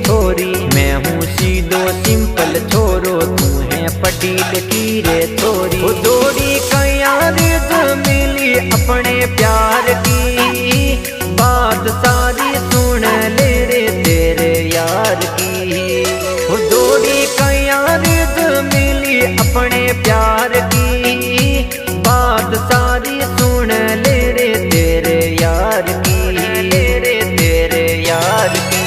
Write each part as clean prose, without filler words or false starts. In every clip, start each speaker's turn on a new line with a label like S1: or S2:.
S1: छोरी। मैं हूँ सीधो सिंपल छोरो, तू है पटील की रे छोरी। वो जोड़ी कया रिज मिली अपने प्यार की, बात सारी सुन ले रे तेरे यार की। वो जोड़ी कया रिज मिली अपने प्यार की, बात सारी सुन ले रे तेरे यार की, ले रे तेरे यार की।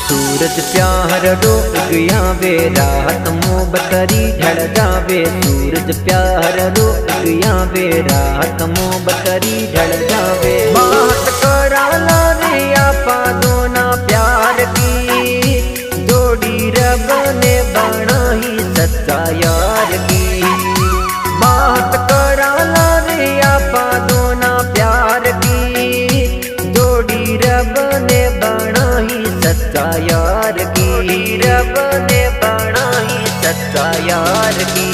S1: सूरज प्यार डूब गया वे, रात मोहब्बतरी ढल जावे। सूरज प्यार डूब गया वे, रात मोहब्बतरी ढल जावे। बात करा ला रे आपा दोना प्यार की, जोड़ी रब ने बनाई सच्चा यार की। बात करा ला रे आपा दोना प्यार की, जोड़ी रब ने बनाई सच्चा यार की, रब ने बनाई सच्चा यार की।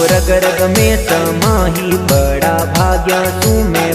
S1: रग रग में समाही, बड़ा भाग्या तू मैं